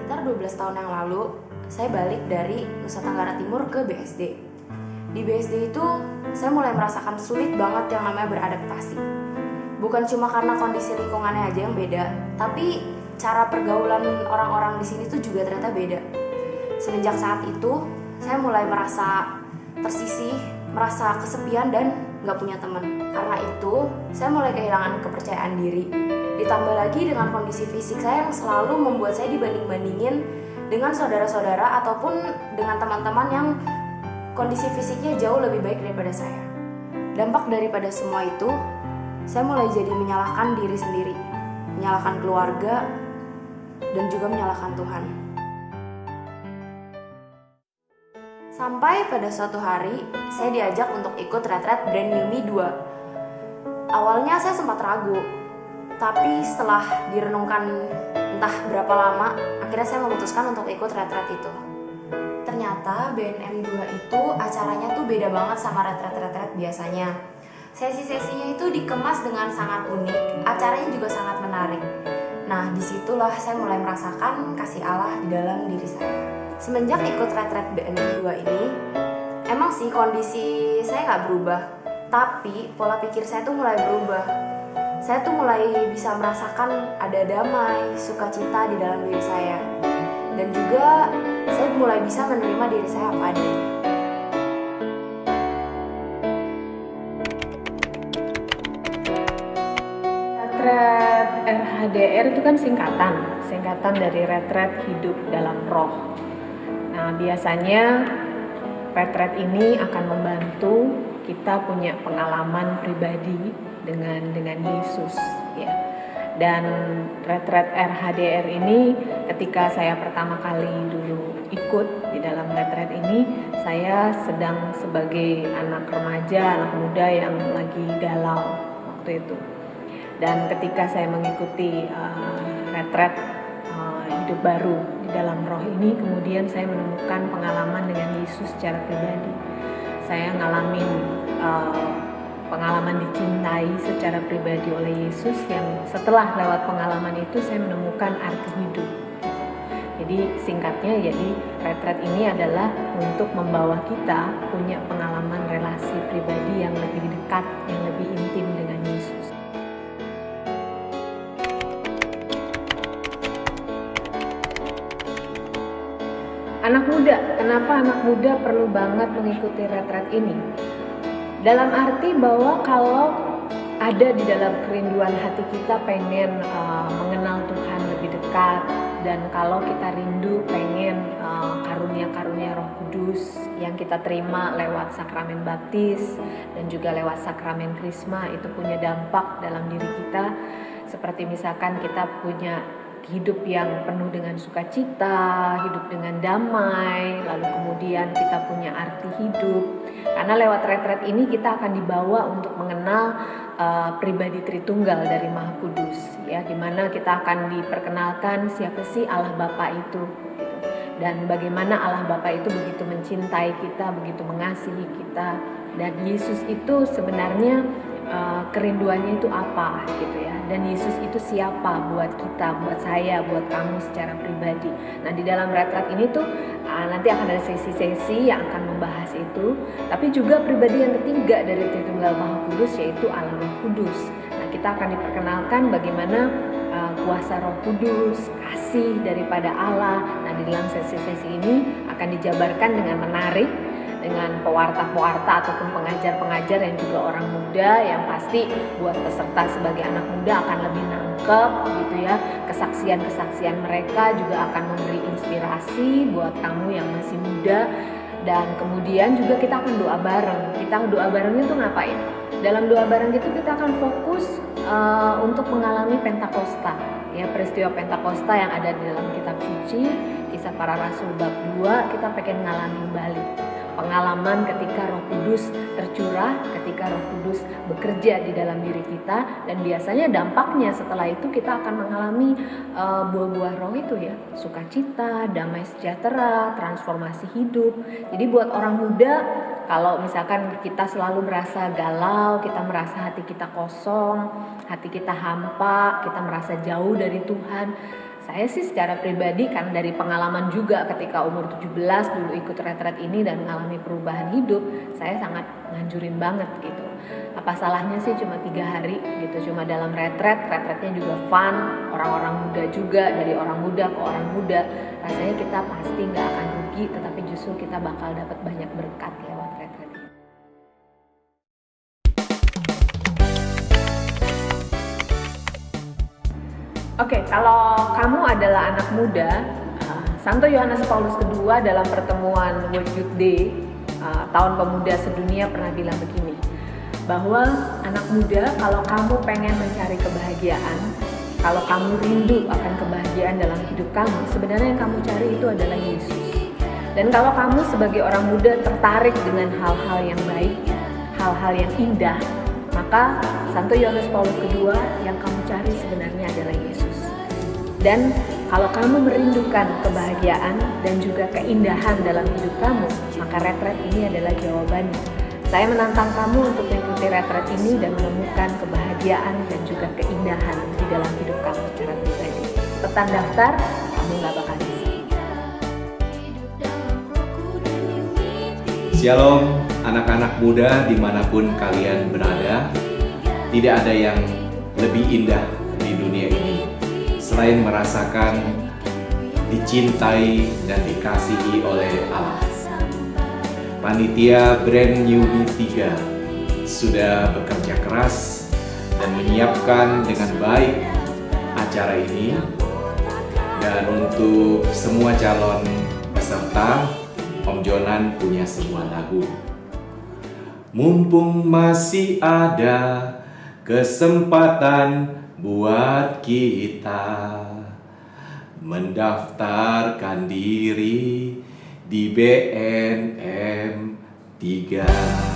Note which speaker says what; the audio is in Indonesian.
Speaker 1: Sekitar 12 tahun yang lalu, saya balik dari Nusa Tenggara Timur ke BSD. Di BSD itu, saya mulai merasakan sulit banget yang namanya beradaptasi. Bukan cuma karena kondisi lingkungannya aja yang beda, tapi cara pergaulan orang-orang di sini tuh juga ternyata beda. Semenjak saat itu, saya mulai merasa tersisih, merasa kesepian dan gak punya teman. Karena itu, saya mulai kehilangan kepercayaan diri. Ditambah lagi dengan kondisi fisik saya yang selalu membuat saya dibanding-bandingin dengan saudara-saudara ataupun dengan teman-teman yang kondisi fisiknya jauh lebih baik daripada saya. Dampak daripada semua itu, saya mulai jadi menyalahkan diri sendiri, menyalahkan keluarga, dan juga menyalahkan Tuhan. Sampai pada suatu hari, saya diajak untuk ikut retret Brand New Me 2. Awalnya saya sempat ragu, tapi setelah direnungkan entah berapa lama, akhirnya saya memutuskan untuk ikut retret itu. Ternyata BNM 2 itu acaranya tuh beda banget sama retret-retret biasanya. Sesi-sesinya itu dikemas dengan sangat unik, acaranya juga sangat menarik. Nah, disitulah saya mulai merasakan kasih Allah di dalam diri saya. Semenjak ikut retret BNM 2 ini, emang sih kondisi saya gak berubah, tapi pola pikir saya tuh mulai berubah. Saya tuh mulai bisa merasakan ada damai, sukacita di dalam diri saya. Dan juga saya mulai bisa menerima diri saya apa adanya.
Speaker 2: Retret RHDR itu kan singkatan dari retret hidup dalam roh. Nah, biasanya retret ini akan membantu kita punya pengalaman pribadi dengan Yesus, ya. Dan retret RHDR ini ketika saya pertama kali dulu ikut di dalam retret ini, saya sedang sebagai anak remaja, anak muda yang lagi galau waktu itu. Dan ketika saya mengikuti retret hidup baru di dalam roh ini, kemudian saya menemukan pengalaman dengan Yesus secara pribadi. Saya ngalamin pengalaman dicintai secara pribadi oleh Yesus, yang setelah lewat pengalaman itu saya menemukan arti hidup. Jadi singkatnya, jadi retret ini adalah untuk membawa kita punya pengalaman relasi pribadi yang lebih dekat, yang lebih intim dengan Yesus. Anak muda, kenapa anak muda perlu banget mengikuti retret ini? Dalam arti bahwa kalau ada di dalam kerinduan hati kita pengen mengenal Tuhan lebih dekat, dan kalau kita rindu pengen karunia-karunia Roh Kudus yang kita terima lewat sakramen baptis dan juga lewat sakramen krisma, itu punya dampak dalam diri kita. Seperti misalkan kita punya hidup yang penuh dengan sukacita, hidup dengan damai, lalu kemudian kita punya arti hidup. Karena lewat retret ini kita akan dibawa untuk mengenal pribadi Tritunggal dari Maha Kudus, ya, dimana kita akan diperkenalkan siapa sih Allah Bapa itu, gitu. Dan bagaimana Allah Bapa itu begitu mencintai kita, begitu mengasihi kita, dan Yesus itu sebenarnya kerinduannya itu apa, gitu ya. Dan Yesus itu siapa buat kita, buat saya, buat kamu secara pribadi. Nah, di dalam retret ini tuh nanti akan ada sesi-sesi yang akan membahas itu. Tapi juga pribadi yang ketiga dari Tritunggal Maha Kudus, yaitu Allah Roh Kudus. Nah, kita akan diperkenalkan bagaimana kuasa Roh Kudus, kasih daripada Allah. Nah, di dalam sesi-sesi ini akan dijabarkan dengan menarik, dengan pewarta-pewarta ataupun pengajar-pengajar yang juga orang muda, yang pasti buat peserta sebagai anak muda akan lebih nangkep, gitu ya. Kesaksian-kesaksian mereka juga akan memberi inspirasi buat kamu yang masih muda. Dan kemudian juga kita akan doa bareng. Kita doa barengnya tuh ngapain? Dalam doa bareng itu kita akan fokus untuk mengalami Pentakosta, ya, peristiwa Pentakosta yang ada di dalam kitab suci, Kisah Para Rasul bab 2, kita pengen ngalamin balik pengalaman ketika Roh Kudus tercurah, ketika Roh Kudus bekerja di dalam diri kita. Dan biasanya dampaknya setelah itu kita akan mengalami buah-buah roh itu, ya, sukacita, damai sejahtera, transformasi hidup. Jadi buat orang muda, kalau misalkan kita selalu merasa galau, kita merasa hati kita kosong, hati kita hampa, kita merasa jauh dari Tuhan, Saya sih secara pribadi kan dari pengalaman juga ketika umur 17 dulu ikut retret ini dan mengalami perubahan hidup, saya sangat nganjurin banget gitu. Apa salahnya sih cuma 3 hari gitu, cuma dalam retretnya juga fun, orang-orang muda juga, dari orang muda ke orang muda. Rasanya kita pasti nggak akan rugi, tetapi justru kita bakal dapat banyak berkat lewat retret ini. Oke, kalau kamu adalah anak muda, Santo Yohanes Paulus II dalam pertemuan World Youth Day Tahun Pemuda Sedunia pernah bilang begini, bahwa anak muda, kalau kamu pengen mencari kebahagiaan, kalau kamu rindu akan kebahagiaan dalam hidup kamu, sebenarnya yang kamu cari itu adalah Yesus. Dan kalau kamu sebagai orang muda tertarik dengan hal-hal yang baik, hal-hal yang indah, maka Santo Yohanes Paulus II yang kamu cari sebenarnya adalah Yesus. Dan kalau kamu merindukan kebahagiaan dan juga keindahan dalam hidup kamu, maka retret ini adalah jawabannya. Saya menantang kamu untuk mengikuti retret ini dan menemukan kebahagiaan dan juga keindahan di dalam hidup kamu secara pribadi. Pesan daftar, kamu gak bakal bisa.
Speaker 3: Shalom anak-anak muda dimanapun kalian berada. Tidak ada yang lebih indah di dunia ini selain merasakan dicintai dan dikasihi oleh Allah. Panitia Brand New 3 sudah bekerja keras dan menyiapkan dengan baik acara ini. Dan untuk semua calon peserta, Om Jonan punya sebuah lagu. Mumpung masih ada kesempatan buat kita mendaftarkan diri di BNM 3.